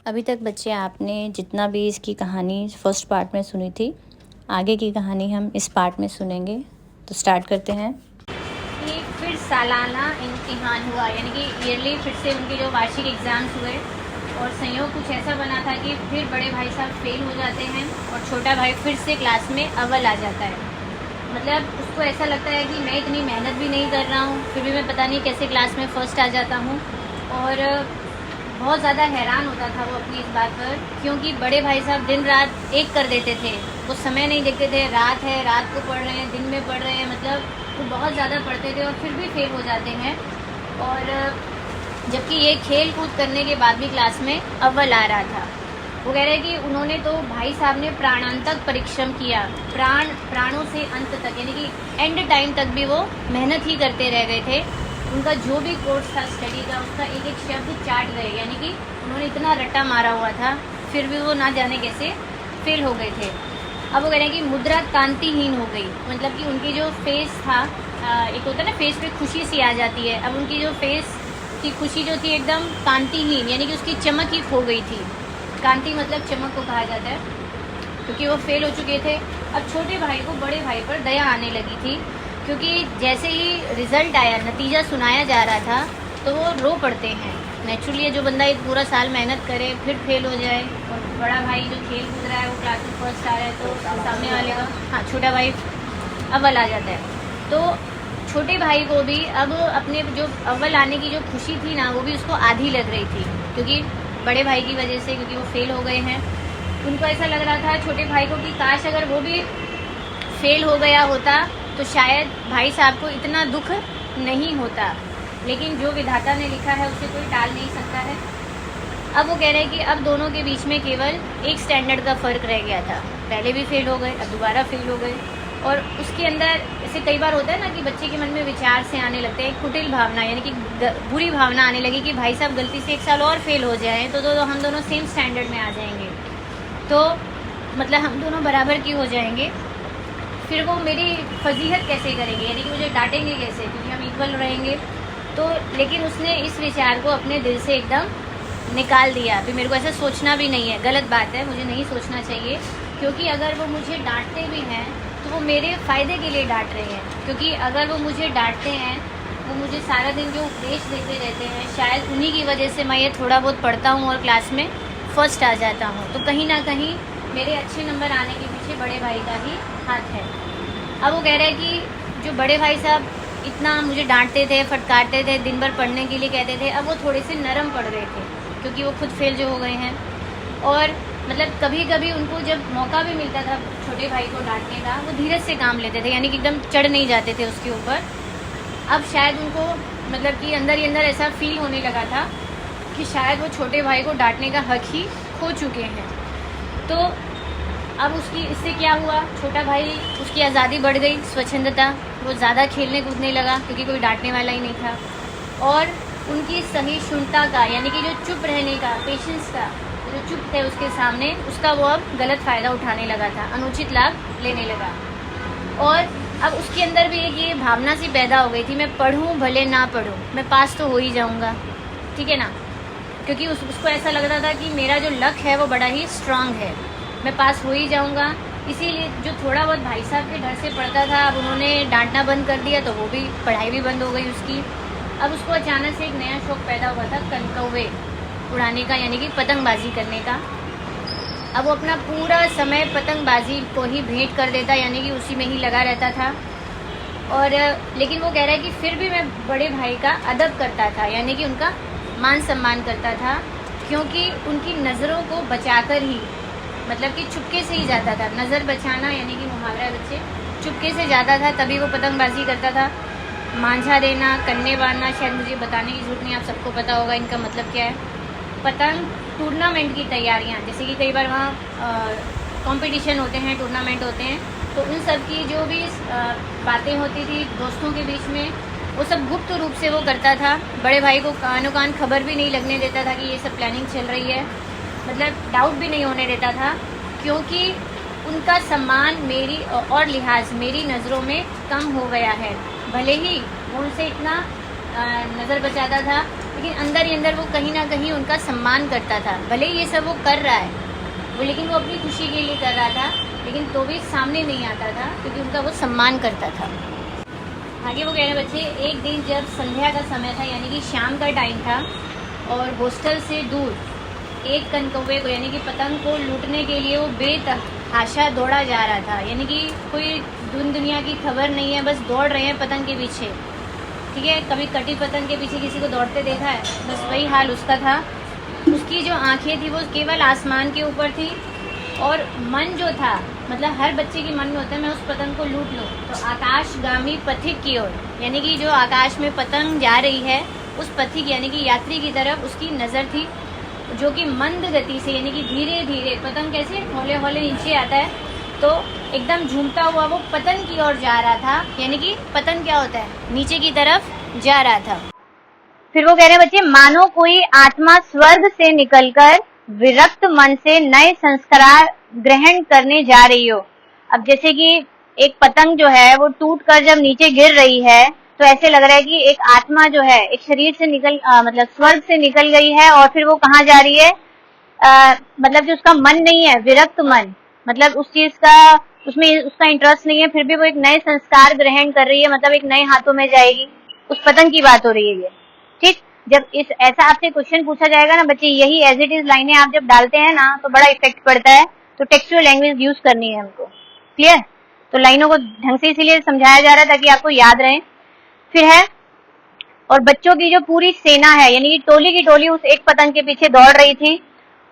अभी तक बच्चे आपने जितना भी इसकी कहानी फर्स्ट पार्ट में सुनी थी, आगे की कहानी हम इस पार्ट में सुनेंगे। तो स्टार्ट करते हैं। कि फिर सालाना इम्तिहान हुआ, यानी कि ईयरली फिर से उनके जो वार्षिक एग्ज़ाम्स हुए और संयोग कुछ ऐसा बना था कि फिर बड़े भाई साहब फेल हो जाते हैं और छोटा भाई फिर से क्लास में अव्वल आ जाता है। मतलब उसको ऐसा लगता है कि मैं इतनी मेहनत भी नहीं कर रहा हूँ, फिर भी मैं पता नहीं कैसे क्लास में फ़र्स्ट आ जाता हूँ। और बहुत ज़्यादा हैरान होता था वो अपनी इस बात पर, क्योंकि बड़े भाई साहब दिन रात एक कर देते थे। वो समय नहीं देखते थे, रात है रात को पढ़ रहे हैं, दिन में पढ़ रहे हैं, मतलब वो बहुत ज़्यादा पढ़ते थे और फिर भी फेल हो जाते हैं। और जबकि ये खेल कूद करने के बाद भी क्लास में अव्वल आ रहा था। वो कह रहे हैं कि उन्होंने तो भाई साहब ने प्राणांतक परिश्रम किया, प्राणों से अंत तक, यानी कि एंड टाइम तक भी वो मेहनत ही करते रह गए थे। उनका जो भी कोर्स था स्टडी का, उसका एक एक शब्द चाट गए, यानी कि उन्होंने इतना रट्टा मारा हुआ था, फिर भी वो ना जाने कैसे फेल हो गए थे। अब वो कह रहे हैं कि मुद्रा कांतिहीन हो गई, मतलब कि उनकी जो फेस था, एक होता है ना फेस पे खुशी सी आ जाती है, अब उनकी जो फेस की खुशी जो थी एकदम कांतिहीन, यानी कि उसकी चमक ही खो गई थी। कांति मतलब चमक को कहा जाता है, क्योंकि वो फेल हो चुके थे। अब छोटे भाई को बड़े भाई पर दया आने लगी थी, क्योंकि जैसे ही रिजल्ट आया, नतीजा सुनाया जा रहा था, तो वो रो पड़ते हैं। नेचुरली जो बंदा एक पूरा साल मेहनत करे फिर फेल हो जाए, और बड़ा भाई जो खेल कूद रहा है वो क्लास में फर्स्ट आ रहा है, तो सामने वाले का, हाँ, छोटा भाई अव्वल आ जाता है। तो छोटे भाई को भी अब अपने जो अव्वल आने की जो खुशी थी ना, वो भी उसको आधी लग रही थी, क्योंकि बड़े भाई की वजह से, क्योंकि वो फेल हो गए हैं। उनको ऐसा लग रहा था छोटे भाई को कि काश अगर वो भी फेल हो गया होता तो शायद भाई साहब को इतना दुख नहीं होता, लेकिन जो विधाता ने लिखा है उसे कोई टाल नहीं सकता है। अब वो कह रहे हैं कि अब दोनों के बीच में केवल एक स्टैंडर्ड का फ़र्क रह गया था। पहले भी फेल हो गए, अब दोबारा फेल हो गए, और उसके अंदर ऐसे कई बार होता है ना कि बच्चे के मन में विचार से आने लगते हैं, कुटिल भावना, यानी कि बुरी भावना आने लगी कि भाई साहब गलती से एक साल और फेल हो जाएं तो हम दोनों सेम स्टैंडर्ड में आ जाएंगे, तो मतलब हम दोनों बराबर की हो जाएंगे, फिर वो मेरी फजीहत कैसे करेंगे, यानी कि मुझे डांटेंगे कैसे, क्योंकि हम इक्वल रहेंगे। तो लेकिन उसने इस विचार को अपने दिल से एकदम निकाल दिया। अभी मेरे को ऐसा सोचना भी नहीं है, गलत बात है, मुझे नहीं सोचना चाहिए, क्योंकि अगर वो मुझे डांटते भी हैं तो वो मेरे फ़ायदे के लिए डांट रहे हैं। क्योंकि अगर वो मुझे डांटते हैं, वो मुझे सारा दिन जो उपदेश देते रहते हैं, शायद उन्हीं की वजह से मैं ये थोड़ा बहुत पढ़ता हूँ और क्लास में फ़र्स्ट आ जाता हूँ। तो कहीं ना कहीं मेरे अच्छे नंबर आने के पीछे बड़े भाई का ही हाथ है। अब वो कह रहे हैं कि जो बड़े भाई साहब इतना मुझे डांटते थे, फटकारते थे, दिन भर पढ़ने के लिए कहते थे, अब वो थोड़े से नरम पड़ गए थे, क्योंकि वो खुद फेल जो हो गए हैं। और मतलब कभी कभी उनको जब मौका भी मिलता था छोटे भाई को डांटने का, वो धीरज से काम लेते थे, यानी कि एकदम चढ़ नहीं जाते थे उसके ऊपर। अब शायद उनको मतलब कि अंदर ही अंदर ऐसा फील होने लगा था कि शायद वो छोटे भाई को डांटने का हक ही खो चुके हैं। तो अब उसकी इससे क्या हुआ, छोटा भाई, उसकी आज़ादी बढ़ गई, स्वच्छंदता, वो ज़्यादा खेलने कूदने लगा क्योंकि कोई डांटने वाला ही नहीं था। और उनकी सहिष्णुता का, यानी कि जो चुप रहने का, पेशेंस का, जो चुप थे उसके सामने, उसका वो अब गलत फ़ायदा उठाने लगा था, अनुचित लाभ लेने लगा। और अब उसके अंदर भी एक ये भावना सी पैदा हो गई थी, मैं पढ़ूँ भले ना पढ़ूँ, मैं पास तो हो ही जाऊँगा, ठीक है ना, क्योंकि उसको ऐसा लग रहा था कि मेरा जो लक है वो बड़ा ही स्ट्रांग है, मैं पास हो ही जाऊंगा। इसीलिए जो थोड़ा बहुत भाई साहब के डर से पढ़ता था, अब उन्होंने डांटना बंद कर दिया, तो वो भी पढ़ाई भी बंद हो गई उसकी। अब उसको अचानक से एक नया शौक पैदा हुआ था कौवे उड़ाने का, यानी कि पतंगबाजी करने का। अब वो अपना पूरा समय पतंगबाजी को ही भेंट कर देता, यानी कि उसी में ही लगा रहता था। और लेकिन वो कह रहा है कि फिर भी मैं बड़े भाई का अदब करता था, यानी कि उनका मान सम्मान करता था, क्योंकि उनकी नज़रों को बचाकर ही, मतलब कि चुपके से ही जाता था, नज़र बचाना यानी कि मुहावरा बच्चे, चुपके से जाता था, तभी वो पतंगबाजी करता था। मांझा देना, कन्ने बांधना, शायद मुझे बताने की जरूरत नहीं, आप सबको पता होगा इनका मतलब क्या है। पतंग टूर्नामेंट की तैयारियां, जैसे कि कई बार वहाँ कंपटीशन होते हैं, टूर्नामेंट होते हैं, तो उन सब की जो भी बातें होती थी दोस्तों के बीच में, वो सब गुप्त रूप से वो करता था। बड़े भाई को कानो कान खबर भी नहीं लगने देता था कि ये सब प्लानिंग चल रही है, मतलब डाउट भी नहीं होने देता था, क्योंकि उनका सम्मान मेरी और लिहाज मेरी नज़रों में कम हो गया है। भले ही वो उनसे इतना नज़र बचाता था, लेकिन अंदर ही अंदर वो कहीं ना कहीं उनका सम्मान करता था। भले ये सब वो कर रहा है वो, लेकिन वो अपनी खुशी के लिए कर रहा था, लेकिन तो भी सामने नहीं आता था क्योंकि उनका वो सम्मान करता था। आगे वो कह रहे बच्चे, एक दिन जब संध्या का समय था यानी कि शाम का टाइम था और हॉस्टल से दूर एक कनकौवे को यानी कि पतंग को लूटने के लिए वो बेतहाशा दौड़ा जा रहा था। यानी कि कोई दुनिया की खबर नहीं है, बस दौड़ रहे हैं पतंग के पीछे। ठीक है, कभी कटी पतंग के पीछे किसी को दौड़ते देखा है? बस वही हाल उसका था। उसकी जो आंखें थी वो केवल आसमान के ऊपर थी और मन जो था, मतलब हर बच्चे के मन में होता है मैं उस पतंग को लूट लूँ, तो आकाशगामी पथिक की ओर, यानी कि जो आकाश में पतंग जा रही है उस पथिक यानी कि यात्री की तरफ उसकी नज़र थी, जो कि मंद गति से यानी कि धीरे धीरे, पतंग कैसे हौले हौले नीचे आता है तो एकदम झूमता हुआ वो पतन की ओर जा रहा था। यानी कि पतन क्या होता है, नीचे की तरफ जा रहा था। फिर वो कह रहे हैं बच्चे, मानो कोई आत्मा स्वर्ग से निकलकर विरक्त मन से नए संस्कार ग्रहण करने जा रही हो। अब जैसे कि एक पतंग जो है वो टूटकर जब नीचे गिर रही है तो ऐसे लग रहा है कि एक आत्मा जो है एक शरीर से निकल मतलब स्वर्ग से निकल गई है और फिर वो कहाँ जा रही है, मतलब जो उसका मन नहीं है, विरक्त मन, मतलब उस चीज का उसमें उसका इंटरेस्ट नहीं है, फिर भी वो एक नए संस्कार ग्रहण कर रही है, मतलब एक नए हाथों में जाएगी। उस पतंग की बात हो रही है ये। ठीक, जब इस ऐसा आपसे क्वेश्चन पूछा जाएगा ना बच्चे, यही एज इट इज लाइनें आप जब डालते हैं ना तो बड़ा इफेक्ट पड़ता है। तो टेक्सचुअल लैंग्वेज यूज करनी है हमको, क्लियर? तो लाइनों को ढंग से इसीलिए समझाया जा रहा है ताकि आपको याद रहे। फिर है, और बच्चों की जो पूरी सेना है यानी कि टोली की टोली उस एक पतंग के पीछे दौड़ रही थी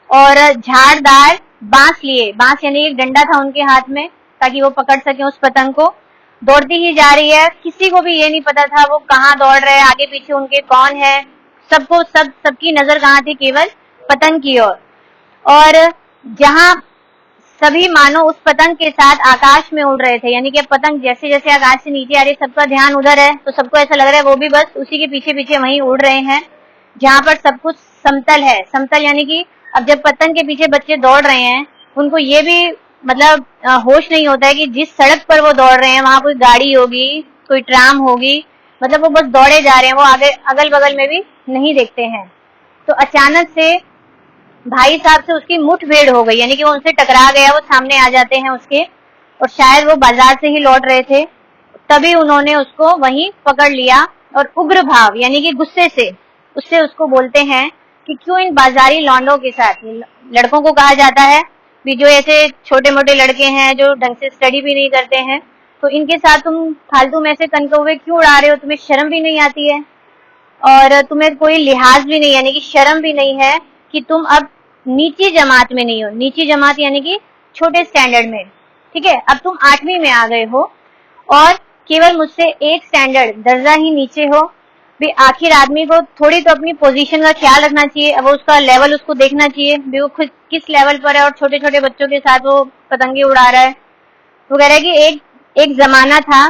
और झाड़दार बांस लिए, बांस यानी एक डंडा था उनके हाथ में ताकि वो पकड़ सके उस पतंग को, दौड़ती ही जा रही है। किसी को भी ये नहीं पता था वो कहाँ दौड़ रहे हैं, आगे पीछे उनके कौन है, सबकी नजर कहाँ थी, केवल पतंग की ओर। और जहां सभी मानो उस पतंग के साथ आकाश में उड़ रहे थे, यानी कि पतंग जैसे जैसे आकाश से नीचे आ रही है सबका ध्यान उधर है, तो सबको ऐसा लग रहा है वो भी बस उसी के पीछे पीछे वहीं उड़ रहे हैं जहां पर सब कुछ समतल है। समतल यानी कि अब जब पतंग के पीछे बच्चे दौड़ रहे हैं उनको ये भी मतलब होश नहीं होता है कि जिस सड़क पर वो दौड़ रहे हैं वहां कोई गाड़ी होगी, कोई ट्राम होगी, मतलब वो बस दौड़े जा रहे हैं, वो आगे अगल बगल में भी नहीं देखते हैं। तो अचानक से भाई साहब से उसकी मुठभेड़ हो गई, यानी कि वो उनसे टकरा गया, वो सामने आ जाते हैं उसके, और शायद वो बाजार से ही लौट रहे थे, तभी उन्होंने उसको वहीं पकड़ लिया और उग्र भाव यानी कि गुस्से से उससे उसको बोलते हैं कि क्यों इन बाजारी लौंडों के साथ, लड़कों को कहा जाता है भी जो ऐसे छोटे मोटे लड़के हैं जो ढंग से स्टडी भी नहीं करते हैं, तो इनके साथ तुम फालतू में ऐसे कनकौवे क्यों उड़ा रहे हो, तुम्हें शर्म भी नहीं आती है और तुम्हें कोई लिहाज भी नहीं यानी कि शर्म भी नहीं है कि तुम अब नीची जमात में नहीं हो। नीची जमात यानी कि छोटे स्टैंडर्ड में, ठीक है, अब तुम 8वीं में आ गए हो और केवल मुझसे एक स्टैंडर्ड दर्जा ही नीचे हो। भी आखिर आदमी को थोड़ी तो अपनी पोजीशन का ख्याल रखना चाहिए, अब उसका लेवल उसको देखना चाहिए भी वो खुद किस लेवल पर है और छोटे छोटे बच्चों के साथ वो पतंगे उड़ा रहा है। वो कह रहा है कि एक जमाना था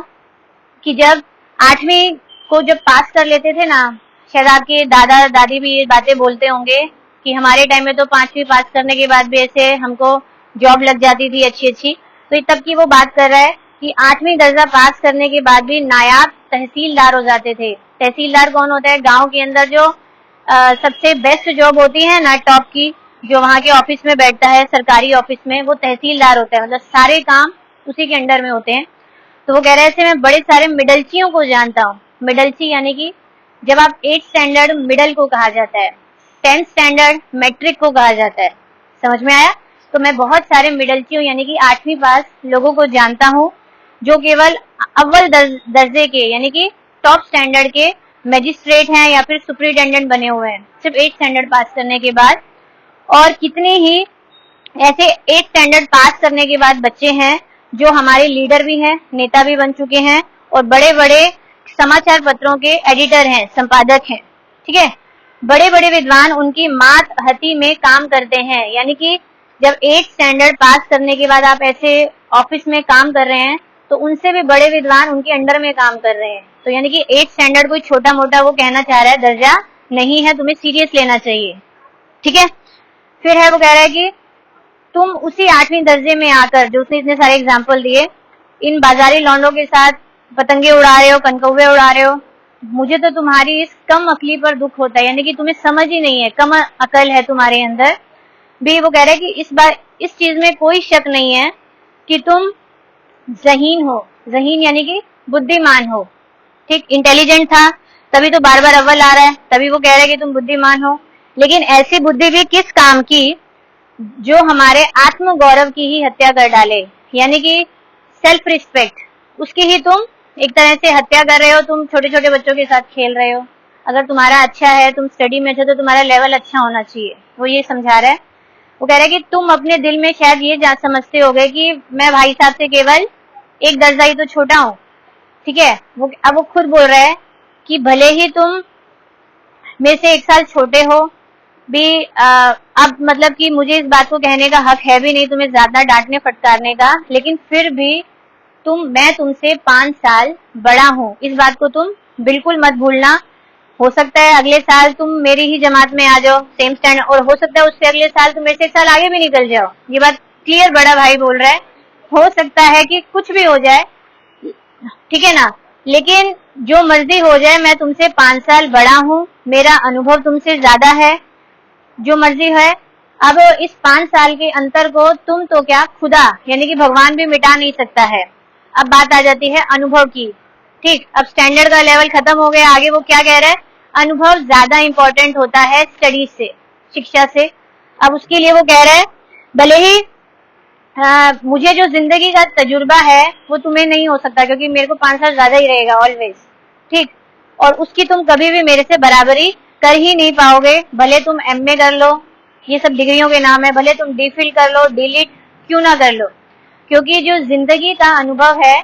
कि जब 8वीं को जब पास कर लेते थे ना, शायद आपके दादा दादी भी ये बातें बोलते होंगे कि हमारे टाइम में तो 5वीं पास करने के बाद भी ऐसे हमको जॉब लग जाती थी अच्छी अच्छी, तो ये तब की वो बात कर रहा है कि 8वीं दर्जा पास करने के बाद भी नायाब तहसीलदार हो जाते थे। तहसीलदार कौन होता है, गांव के अंदर जो सबसे बेस्ट जॉब होती है ना टॉप की, जो वहां के ऑफिस में बैठता है सरकारी ऑफिस में, वो तहसीलदार होता है, मतलब सारे काम उसी के अंडर में होते हैं। तो वो कह रहे थे मैं बड़े सारे मिडलचियों को जानता हूँ। मिडलची यानी कि जब आप 8th स्टैंडर्ड मिडल को कहा जाता है, 10th स्टैंडर्ड मैट्रिक को कहा जाता है, समझ में आया? तो मैं बहुत सारे मिडलचियों यानी कि 8वीं पास लोगों को जानता हूँ जो केवल अव्वल दर्जे के यानी कि टॉप स्टैंडर्ड के मैजिस्ट्रेट हैं या फिर सुपरिटेंडेंट बने हुए हैं सिर्फ 8th स्टैंडर्ड पास करने के बाद, और कितने ही ऐसे 8th स्टैंडर्ड पास करने के बाद बच्चे हैं जो हमारे लीडर भी हैं, नेता भी बन चुके हैं और बड़े बड़े समाचार पत्रों के एडिटर हैं, संपादक हैं, ठीक है। बड़े बड़े विद्वान उनकी मात हती में काम करते हैं, यानी कि जब 8th स्टैंडर्ड पास करने के बाद आप ऐसे ऑफिस में काम कर रहे हैं तो उनसे भी बड़े विद्वान उनके अंडर में काम कर रहे हैं। तो यानी कि 8th स्टैंडर्ड कोई छोटा मोटा वो कहना चाह रहा है दर्जा नहीं है, तुम्हें सीरियस लेना चाहिए, ठीक है। फिर है वो कह रहा है कि तुम उसी 8वीं दर्जे में आकर, जो उसने इतने सारे एग्जाम्पल दिए, इन बाजारी लौंडों के साथ पतंगे उड़ा रहे हो, कनकौवे उड़ा रहे हो, मुझे तो तुम्हारी इस कम अकली पर दुख होता है, यानी कि तुम्हें समझ ही नहीं है, कम अकल है तुम्हारे अंदर भी। वो कह रहे हैं कि इस चीज में कोई शक नहीं है कि तुम ज़हीन हो। ज़हीन यानी कि बुद्धिमान हो, ठीक। इंटेलिजेंट था तभी तो बार बार अव्वल आ रहा है, तभी वो कह रहे हैं कि तुम बुद्धिमान हो। लेकिन ऐसी बुद्धि भी किस काम की जो हमारे आत्म गौरव की ही हत्या कर डाले, यानी कि सेल्फ रिस्पेक्ट, उसकी ही तुम एक तरह से हत्या कर रहे हो। तुम छोटे छोटे बच्चों के साथ खेल रहे हो। अगर तुम्हारा अच्छा है, तुम स्टडी में अच्छे, तो तुम्हारा लेवल अच्छा होना चाहिए, वो ये समझा रहा है। वो कह रहा है कि तुम अपने दिल में शायद ये समझते होगे कि मैं भाई साहब से केवल एक दर्जा ही तो छोटा हूं, ठीक है। अब वो खुद बोल रहा है कि भले ही तुम मेरे से 1 साल छोटे हो भी, अब मतलब कि मुझे इस बात को कहने का हक है भी नहीं तुम्हें ज्यादा डांटने फटकारने का, लेकिन फिर भी मैं तुमसे 5 साल बड़ा हूं, इस बात को तुम बिल्कुल मत भूलना। हो सकता है अगले साल तुम मेरी ही जमात में आ जाओ, सेम स्टैंडर्ड, और हो सकता है उससे अगले साल तुम मेरे से 1 साल आगे भी निकल जाओ। ये बात क्लियर बड़ा भाई बोल रहा है। हो सकता है कि कुछ भी हो जाए, ठीक है ना, लेकिन जो मर्जी हो जाए, मैं तुमसे 5 साल बड़ा हूं, मेरा अनुभव तुमसे ज्यादा है, जो मर्जी है। अब इस 5 साल के अंतर को तुम तो क्या, खुदा यानी कि भगवान भी मिटा नहीं सकता है। अब बात आ जाती है अनुभव की, ठीक। अब स्टैंडर्ड का लेवल खत्म हो गया, आगे वो क्या कह रहा है, अनुभव ज्यादा इंपॉर्टेंट होता है स्टडी से, शिक्षा से। अब उसके लिए वो कह रहा है भले ही मुझे जो जिंदगी का तजुर्बा है वो तुम्हें नहीं हो सकता, क्योंकि मेरे को 5 साल ज्यादा ही रहेगा ऑलवेज, ठीक। और उसकी तुम कभी भी मेरे से बराबरी कर ही नहीं पाओगे, भले तुम एमए कर लो, ये सब डिग्रियों के नाम है, भले तुम डीफिल कर लो, डीलिट क्यों ना कर लो, क्योंकि जो जिंदगी का अनुभव है,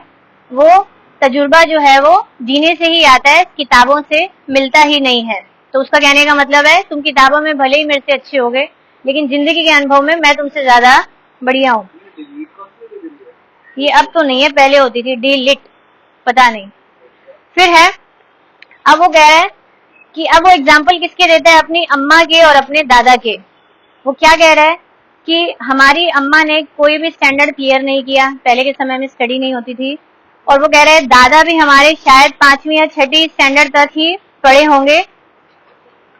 वो तजुर्बा जो है वो जीने से ही आता है, किताबों से मिलता ही नहीं है। तो उसका कहने का मतलब है तुम किताबों में भले ही मेरे से अच्छे हो गए, लेकिन जिंदगी के अनुभव में मैं तुमसे ज्यादा बढ़िया हूँ। ये अब तो नहीं है, पहले होती थी डीलिट, पता नहीं। फिर है, अब वो कह रहा है कि अब वो एग्जाम्पल किसके देता है, अपनी अम्मा के और अपने दादा के। वो क्या कह रहा है कि हमारी अम्मा ने कोई भी स्टैंडर्ड क्लियर नहीं किया, पहले के समय में स्टडी नहीं होती थी, और वो कह रहे हैं दादा भी हमारे शायद 5वीं या 6वीं स्टैंडर्ड तक ही पढ़े होंगे।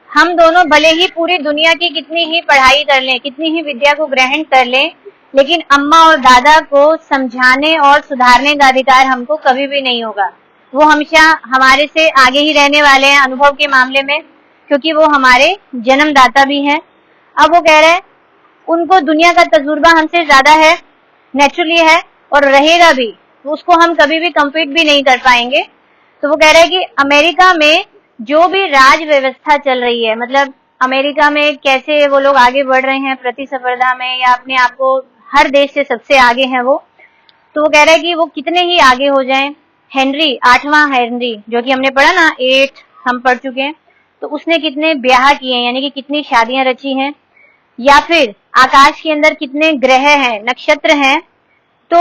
हम दोनों भले ही पूरी दुनिया की कितनी ही पढ़ाई कर लें, कितनी ही विद्या को ग्रहण कर लें, लेकिन अम्मा और दादा को समझाने और सुधारने का अधिकार हमको कभी भी नहीं होगा। वो हमेशा हमारे से आगे ही रहने वाले हैं अनुभव के मामले में, क्योंकि वो हमारे जन्मदाता भी हैं। अब वो कह रहे हैं उनको दुनिया का तजुर्बा हमसे ज्यादा है, नेचुरली है, और रहेगा भी, उसको हम कभी भी कम्पीट भी नहीं कर पाएंगे। तो वो कह रहे हैं कि अमेरिका में जो भी राज व्यवस्था चल रही है, मतलब अमेरिका में कैसे वो लोग आगे बढ़ रहे हैं प्रतिस्पर्धा में, या अपने आप को हर देश से सबसे आगे हैं वो, तो वो कह रहे हैं कि वो कितने ही आगे हो जाएं, हेनरी 8वां हेनरी, जो कि हमने पढ़ा ना, 8 हम पढ़ चुके हैं, तो उसने कितने ब्याह किए हैं, यानी कि कितनी शादियां रची हैं, या फिर आकाश के अंदर कितने ग्रह हैं, नक्षत्र हैं। तो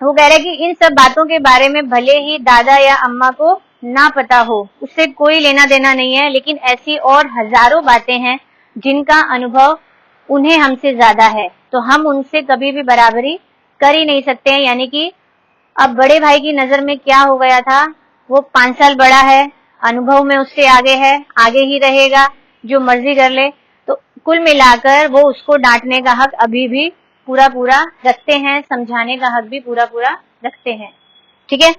वो कह रहे हैं कि इन सब बातों के बारे में भले ही दादा या अम्मा को ना पता हो, उससे कोई लेना देना नहीं है, लेकिन ऐसी और हजारों बातें हैं जिनका अनुभव उन्हें हमसे ज्यादा है, तो हम उनसे कभी भी बराबरी कर ही नहीं सकते हैं। यानी कि अब बड़े भाई की नजर में क्या हो गया था, वो 5 साल बड़ा है, अनुभव में उससे आगे है, आगे ही रहेगा, जो मर्जी कर ले। तो कुल मिलाकर वो उसको डांटने का हक अभी भी पूरा पूरा रखते हैं, समझाने का हक भी पूरा पूरा रखते हैं, ठीक है।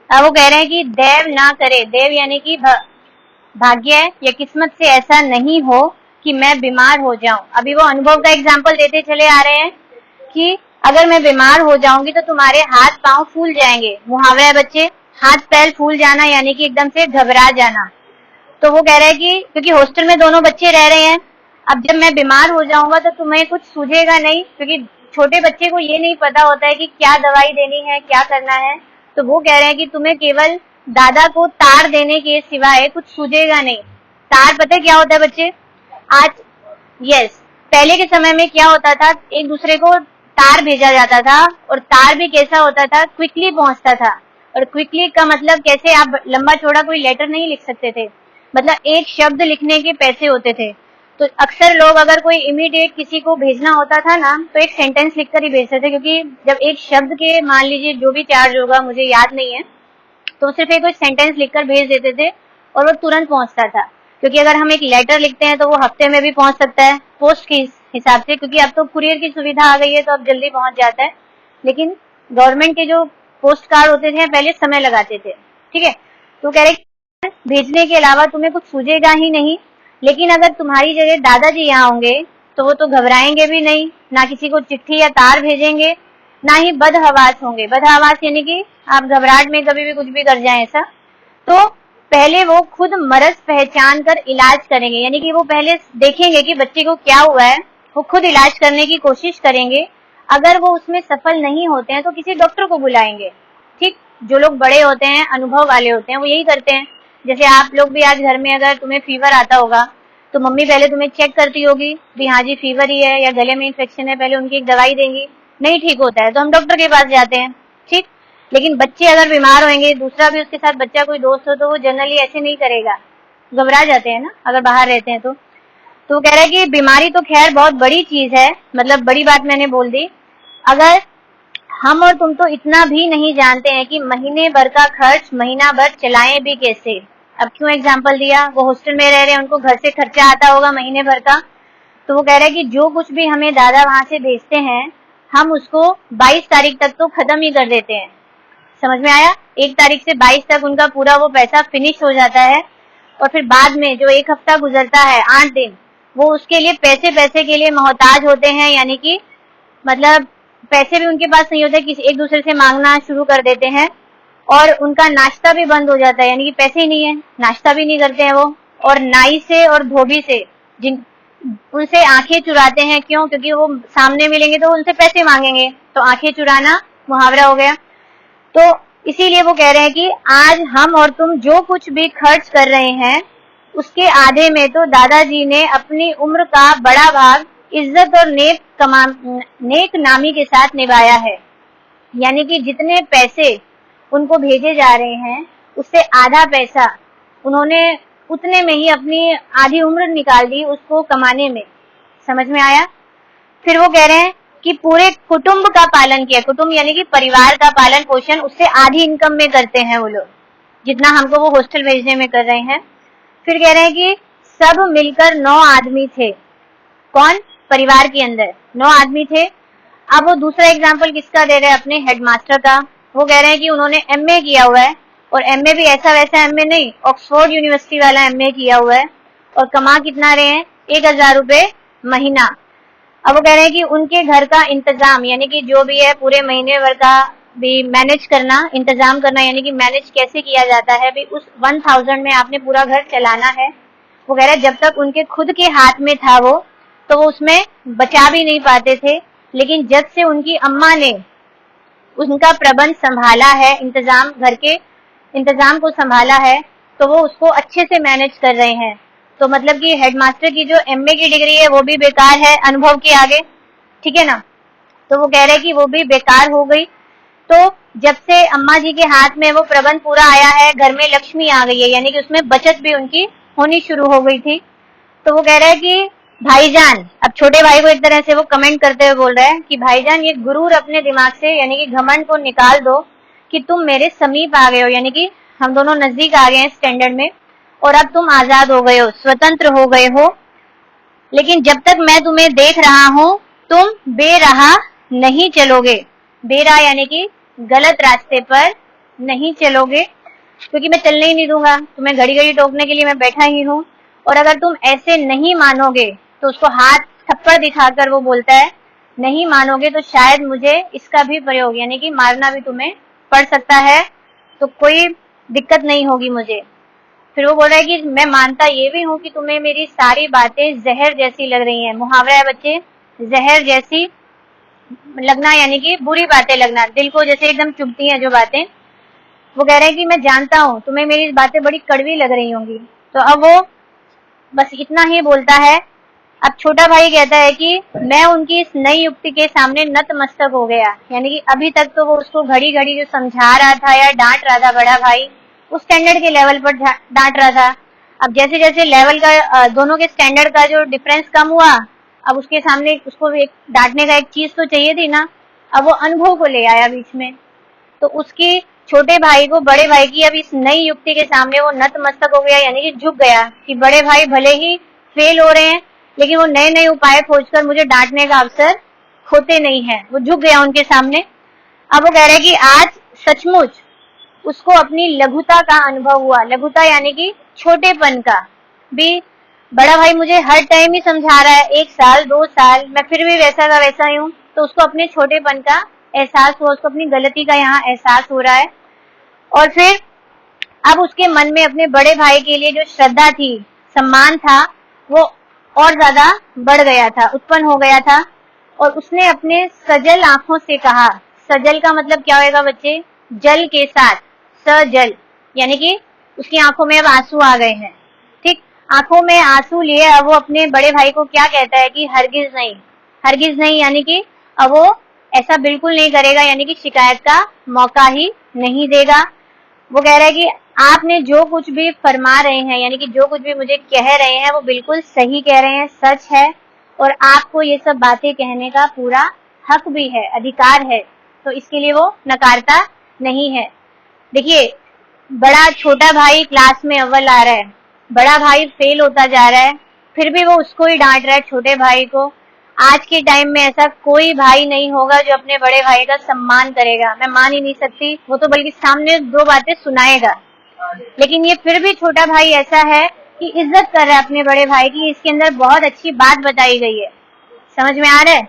अब वो कह रहे हैं कि देव ना करे, देव यानी कि भाग्य या किस्मत से ऐसा नहीं हो कि मैं बीमार हो जाऊं। अभी वो अनुभव का एग्जाम्पल देते चले आ रहे हैं कि अगर मैं बीमार हो जाऊंगी तो तुम्हारे हाथ पांव फूल जाएंगे। मुहावरा है बच्चे, हाथ पैर फूल जाना यानी कि एकदम से घबरा जाना। तो वो कह रहे हैं कि क्योंकि हॉस्टल में दोनों बच्चे रह रहे हैं, अब जब मैं बीमार हो जाऊंगा तो तुम्हें कुछ सूझेगा नहीं, क्योंकि छोटे बच्चे को ये नहीं पता होता है कि क्या दवाई देनी है, क्या करना है। तो वो कह रहे हैं कि तुम्हें केवल दादा को तार देने के सिवाय कुछ सूझेगा नहीं। तार पता है क्या होता है बच्चे? आज पहले के समय में क्या होता था, एक दूसरे को तार भेजा जाता था, और तार भी कैसा होता था, क्विकली पहुंचता था। और क्विकली का मतलब कैसे, आप लंबा चौड़ा कोई लेटर नहीं लिख सकते थे, मतलब एक शब्द लिखने के पैसे होते थे। तो अक्सर लोग अगर कोई इमीडिएट किसी को भेजना होता था ना, तो एक सेंटेंस लिखकर ही भेजते थे, क्योंकि जब एक शब्द के मान लीजिए जो भी चार्ज होगा मुझे याद नहीं है, तो सिर्फ एक सेंटेंस लिखकर भेज देते थे और वो तुरंत पहुंचता था, क्योंकि अगर हम एक लेटर लिखते हैं तो वो हफ्ते में भी पहुंच सकता है पोस्ट के हिसाब से, क्योंकि अब तो कुरियर की सुविधा आ गई है तो अब जल्दी पहुंच जाता है। लेकिन गवर्नमेंट के जो पोस्ट कार्ड होते थे पहले समय लगाते थे, ठीक है। तो कह रहे भेजने के अलावा तुम्हें कुछ सूझेगा ही नहीं, लेकिन अगर तुम्हारी जगह दादाजी यहाँ होंगे तो वो तो घबराएंगे भी नहीं, ना किसी को चिट्ठी या तार भेजेंगे, ना ही बदहवास होंगे। बदहवास यानी कि आप घबराहट में कभी भी कुछ भी कर जाएं ऐसा। तो पहले वो खुद मरज पहचान कर इलाज करेंगे, यानी कि वो पहले देखेंगे कि बच्चे को क्या हुआ है, वो खुद इलाज करने की कोशिश करेंगे। अगर वो उसमें सफल नहीं होते हैं तो किसी डॉक्टर को बुलाएंगे, ठीक। जो लोग बड़े होते हैं, अनुभव वाले होते हैं, वो यही करते हैं। जैसे आप लोग भी आज घर में अगर तुम्हें फीवर आता होगा तो मम्मी पहले तुम्हें चेक करती होगी भी हाँ जी फीवर ही है या गले में इन्फेक्शन है, पहले उनकी एक दवाई देंगी, नहीं ठीक होता है तो हम डॉक्टर के पास जाते हैं, ठीक। लेकिन बच्चे अगर बीमार होंगे, दूसरा भी उसके साथ बच्चा कोई दोस्त हो, तो वो जनरली ऐसे नहीं करेगा, घबरा जाते हैं ना अगर बाहर रहते हैं तो कह रहा है कि बीमारी तो खैर बहुत बड़ी चीज है, मतलब बड़ी बात मैंने बोल दी। अगर हम और तुम तो इतना भी नहीं जानते हैं कि महीने भर का खर्च महीना भर चलाएं भी कैसे। अब क्यों एग्जाम्पल दिया, वो हॉस्टल में रह रहे हैं, उनको घर से खर्चा आता होगा महीने भर का, तो वो कह रहे हैं कि जो कुछ भी हमें दादा वहां से भेजते हैं हम उसको 22 तारीख तक तो खत्म ही कर देते हैं। समझ में आया? 1 तारीख से 22 तक उनका पूरा वो पैसा फिनिश हो जाता है, और फिर बाद में जो 1 हफ्ता गुजरता है, 8 दिन, वो उसके लिए पैसे के लिए मोहताज होते हैं, यानी कि मतलब पैसे भी उनके पास नहीं होते, किसी एक दूसरे से मांगना शुरू कर देते हैं, और उनका नाश्ता भी बंद हो जाता है, यानी कि पैसे ही नहीं है, नाश्ता भी नहीं करते हैं वो। और नाई से और धोबी से जिन उनसे आंखें चुराते हैं, क्यों? क्योंकि वो सामने मिलेंगे तो उनसे पैसे मांगेंगे, तो आंखें चुराना मुहावरा हो गया। तो इसीलिए वो कह रहे हैं कि आज हम और तुम जो कुछ भी खर्च कर रहे हैं उसके आधे में तो दादाजी ने अपनी उम्र का बड़ा भाग इज्जत और नेक नामी के साथ निभाया है। यानी कि जितने पैसे उनको भेजे जा रहे हैं उससे आधा पैसा उन्होंने उतने में ही अपनी आधी उम्र निकाल दी उसको कमाने में। समझ में आया? फिर वो कह रहे हैं कि पूरे कुटुंब का पालन किया, कुटुंब यानी कि परिवार का पालन पोषण उससे आधी इनकम में करते हैं वो लोग, जितना हमको वो हॉस्टल भेजने में कर रहे हैं। फिर कह रहे हैं कि सब मिलकर 9 आदमी थे। कौन? परिवार के अंदर 9 आदमी थे। अब वो दूसरा एग्जाम्पल किसका दे रहे हैं? अपने हेडमास्टर का। वो कह रहे हैं कि उन्होंने एमए किया हुआ है, और एमए भी ऐसा वैसा एमए नहीं, ऑक्सफोर्ड यूनिवर्सिटी वाला एमए किया हुआ है, और कमा कितना रहे हैं? 1000 रुपए महीना। अब वो कह रहे हैं कि उनके घर का इंतजाम, यानी कि जो भी है पूरे महीने भर का भी मैनेज करना, इंतजाम करना, यानी कि मैनेज कैसे किया जाता है भी, उस 1000 में आपने पूरा घर चलाना है। वो कह रहे हैं जब तक उनके खुद के हाथ में था वो, तो वो उसमें बचा भी नहीं पाते थे, लेकिन जब से उनकी अम्मा ने उनका प्रबंध संभाला है, इंतजाम, घर के इंतजाम को संभाला है, तो वो उसको अच्छे से मैनेज कर रहे हैं। तो मतलब कि हेडमास्टर की जो एमए की डिग्री है वो भी बेकार है अनुभव के आगे, ठीक है ना। तो वो कह रहे हैं कि वो भी बेकार हो गई। तो जब से अम्मा जी के हाथ में वो प्रबंध पूरा आया है, घर में लक्ष्मी आ गई है, यानी कि उसमें बचत भी उनकी होनी शुरू हो गई थी। तो वो कह रहे हैं कि भाईजान, अब छोटे भाई को एक तरह से वो कमेंट करते हुए बोल रहे हैं कि भाईजान ये गुरूर अपने दिमाग से, यानी कि घमंड को निकाल दो कि तुम मेरे समीप आ गए हो, यानी कि हम दोनों नजदीक आ गए हैं स्टैंडर्ड में, और अब तुम आजाद हो गए हो, स्वतंत्र हो गए हो। लेकिन जब तक मैं तुम्हें देख रहा हूं तुम बेराह नहीं चलोगे। बेराह यानी कि गलत रास्ते पर नहीं चलोगे, क्योंकि मैं चलने ही नहीं दूंगा, तुम्हें घड़ी घड़ी टोकने के लिए मैं बैठा ही हूं। और अगर तुम ऐसे नहीं मानोगे, तो उसको हाथ थप्पड़ दिखाकर वो बोलता है नहीं मानोगे तो शायद मुझे इसका भी प्रयोग, यानी कि मारना भी तुम्हें पड़ सकता है, तो कोई दिक्कत नहीं होगी मुझे। फिर वो बोल रहा है कि मैं मानता ये भी हूं कि तुम्हें मेरी सारी बातें जहर जैसी लग रही हैं। मुहावरा है बच्चे, जहर जैसी लगना, यानी कि बुरी बातें लगना, दिल को जैसे एकदम चुभती हैं जो बातें। वो कह रहे हैं कि मैं जानता हूं तुम्हें मेरी बातें बड़ी कड़वी लग रही होंगी। तो अब वो बस इतना ही बोलता है। अब छोटा भाई कहता है कि मैं उनकी इस नई युक्ति के सामने नतमस्तक हो गया, यानी कि अभी तक तो वो उसको घड़ी घड़ी जो समझा रहा था या डांट रहा था बड़ा भाई, उस स्टैंडर्ड के लेवल पर डांट रहा था। अब जैसे जैसे लेवल का दोनों के स्टैंडर्ड का जो डिफरेंस कम हुआ, अब उसके सामने उसको एक डांटने का एक चीज तो चाहिए थी ना, अब वो अनुभव को ले आया बीच में। तो उसकी छोटे भाई को बड़े भाई की अब इस नई युक्ति के सामने वो नतमस्तक हो गया, यानी कि झुक गया कि बड़े भाई भले ही फेल हो रहे हैं लेकिन वो नए नए उपाय खोजकर मुझे डांटने का अवसर खोते नहीं है। वो झुक गया उनके सामने। अब वो कह रहे हैं कि आज सचमुच उसको अपनी लघुता का अनुभव हुआ। लघुता यानी कि छोटेपन का भी। बड़ा भाई मुझे हर टाइम ही समझा रहा है, 1 साल 2 साल, मैं फिर भी वैसा का वैसा ही हूँ। तो उसको अपने छोटेपन का एहसास हुआ, उसको अपनी गलती का यहाँ एहसास हो रहा है। और फिर अब उसके मन में अपने बड़े भाई के लिए जो श्रद्धा थी, सम्मान था, वो और ज्यादा बढ़ गया था, उत्पन्न हो गया था। और उसने अपने सजल आंखों से कहा। सजल का मतलब क्या होगा बच्चे? जल के साथ, सजल यानी कि उसकी आंखों में अब आंसू आ गए हैं। ठीक, आंखों में आंसू लिए अब वो अपने बड़े भाई को क्या कहता है कि हरगिज नहीं, हरगिज नहीं, यानी कि अब वो ऐसा बिल्कुल नहीं करेगा, यानी कि शिकायत का मौका ही नहीं देगा। वो कह रहा है कि आपने जो कुछ भी फरमा रहे हैं, यानी कि जो कुछ भी मुझे कह रहे हैं, वो बिल्कुल सही कह रहे हैं, सच है, और आपको ये सब बातें कहने का पूरा हक भी है, अधिकार है। तो इसके लिए वो नकारता नहीं है। देखिए, बड़ा छोटा भाई क्लास में अव्वल आ रहा है, बड़ा भाई फेल होता जा रहा है, फिर भी वो उसको ही डांट रहा है, छोटे भाई को। आज के टाइम में ऐसा कोई भाई नहीं होगा जो अपने बड़े भाई का सम्मान करेगा। मैं मान ही नहीं सकती, वो तो बल्कि सामने 2 बातें सुनाएगा। लेकिन ये फिर भी छोटा भाई ऐसा है कि इज्जत कर रहा है अपने बड़े भाई की। इसके अंदर बहुत अच्छी बात बताई गई है, समझ में आ रहा है?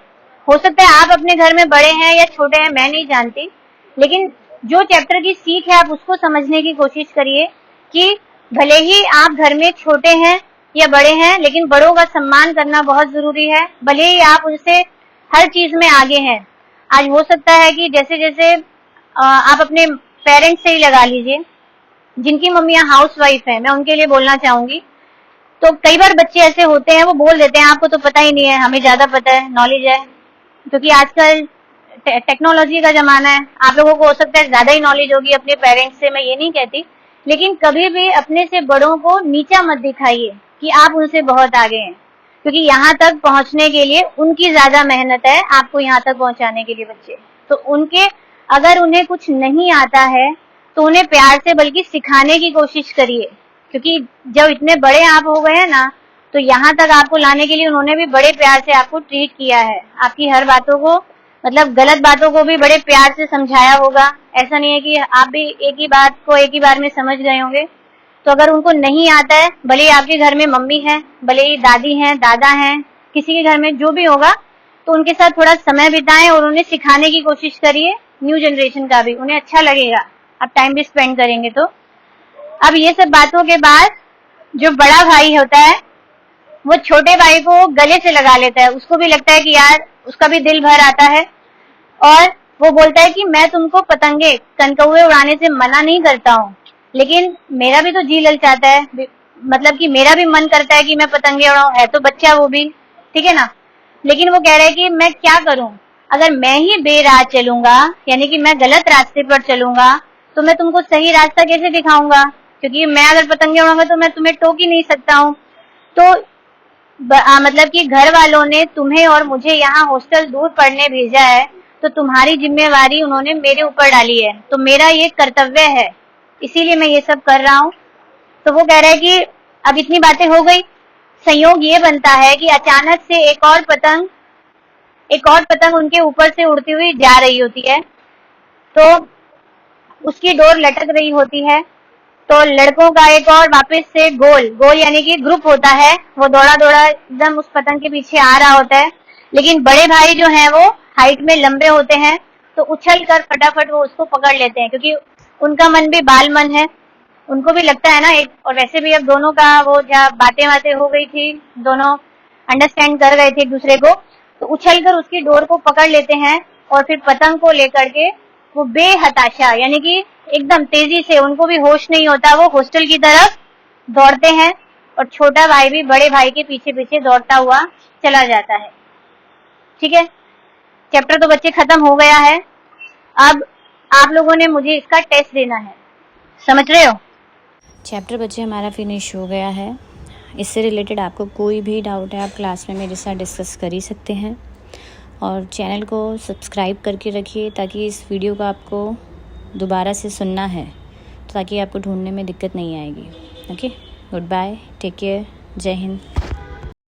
हो सकता है आप अपने घर में बड़े हैं या छोटे हैं, मैं नहीं जानती, लेकिन जो चैप्टर की सीख है आप उसको समझने की कोशिश करिए कि भले ही आप घर में छोटे हैं या बड़े हैं, लेकिन बड़ों का सम्मान करना बहुत जरूरी है। भले ही आप उनसे हर चीज में आगे हैं। आज हो सकता है कि जैसे जैसे आप अपने पेरेंट्स से ही लगा लीजिए, जिनकी मम्मियां हाउस वाइफ है, मैं उनके लिए बोलना चाहूंगी। तो कई बार बच्चे ऐसे होते हैं, वो बोल देते हैं आपको तो पता ही नहीं है, हमें ज्यादा पता है, नॉलेज है, क्योंकि आजकल टेक्नोलॉजी का जमाना है। आप लोगों को हो सकता है ज्यादा ही नॉलेज होगी अपने पेरेंट्स से, मैं ये नहीं कहती, लेकिन कभी भी अपने से बड़ों को नीचा मत दिखाइए कि आप उनसे बहुत आगे हैं, क्योंकि यहाँ तक पहुंचने के लिए उनकी ज्यादा मेहनत है आपको यहाँ तक पहुंचाने के लिए बच्चे। तो उनके अगर उन्हें कुछ नहीं आता है तो उन्हें प्यार से बल्कि सिखाने की कोशिश करिए, क्योंकि जब इतने बड़े आप हो गए हैं ना, तो यहाँ तक आपको लाने के लिए उन्होंने भी बड़े प्यार से आपको ट्रीट किया है। आपकी हर बातों को, मतलब गलत बातों को भी बड़े प्यार से समझाया होगा। ऐसा नहीं है कि आप भी एक ही बात को एक ही बार में समझ गए होंगे। तो अगर उनको नहीं आता है, भले ही आपके घर में मम्मी है, भले ही दादी हैं, दादा हैं, किसी के घर में जो भी होगा, तो उनके साथ थोड़ा समय बिताएं और उन्हें सिखाने की कोशिश करिए। न्यू जनरेशन का भी उन्हें अच्छा लगेगा, आप टाइम भी स्पेंड करेंगे तो। अब ये सब बातों के बाद जो बड़ा भाई होता है वो छोटे भाई को गले से लगा लेता है। उसको भी लगता है कि यार, उसका भी दिल भर आता है, और वो बोलता है कि मैं तुमको पतंगे कनकौए उड़ाने से मना नहीं करता हूँ, लेकिन मेरा भी तो जी ललचाता है, मतलब कि मेरा भी मन करता है कि मैं पतंगे उड़ाऊं। है तो बच्चा वो भी, ठीक है ना। लेकिन वो कह रहा है कि मैं क्या करूं, अगर मैं ही बेराह चलूंगा, यानी कि मैं गलत रास्ते पर चलूंगा, तो मैं तुमको सही रास्ता कैसे दिखाऊंगा, क्योंकि मैं अगर पतंगे उड़ाऊंगा तो मैं तुम्हें टोक ही नहीं सकता हूँ। तो मतलब कि घर वालों ने तुम्हें और मुझे यहाँ हॉस्टल दूर पढ़ने भेजा है, तो तुम्हारी जिम्मेवारी उन्होंने मेरे ऊपर डाली है, तो मेरा ये कर्तव्य है, इसीलिए मैं ये सब कर रहा हूँ। तो वो कह रहा है कि अब इतनी बातें हो गई, संयोग ये बनता है कि अचानक से एक और पतंग उनके ऊपर से उड़ती हुई जा रही होती है। तो उसकी डोर लटक रही होती है। तो लड़कों का एक और वापस से गोल यानी कि ग्रुप होता है, वो दौड़ा दौड़ा एकदम उस पतंग के पीछे आ रहा होता है। लेकिन बड़े भाई जो हैं वो हाइट में लंबे होते हैं, तो उछल कर फटाफट वो उसको पकड़ लेते हैं, क्योंकि उनका मन भी बाल मन है, उनको भी लगता है ना एक। और वैसे भी अब दोनों का वो जब बातें हो गई थी, दोनों अंडरस्टैंड कर गए थे एक दूसरे को, तो उछल कर उसकी डोर को पकड़ लेते हैं और फिर पतंग को लेकर के वो बेहताशा, यानी कि एकदम तेजी से, उनको भी होश नहीं होता, वो हॉस्टल की तरफ दौड़ते हैं। और छोटा भाई भी बड़े भाई के पीछे पीछे दौड़ता हुआ चला जाता है। ठीक है, चैप्टर तो बच्चे खत्म हो गया है। अब आप लोगों ने मुझे इसका टेस्ट देना है, समझ रहे हो? चैप्टर बच्चे हमारा फिनिश हो गया है। इससे रिलेटेड आपको कोई भी डाउट है, आप क्लास में मेरे साथ डिस्कस कर ही सकते हैं। और चैनल को सब्सक्राइब करके रखिए ताकि इस वीडियो का आपको दोबारा से सुनना है, ताकि आपको ढूंढने में दिक्कत नहीं आएगी। Okay, good bye, take care, जय हिंद।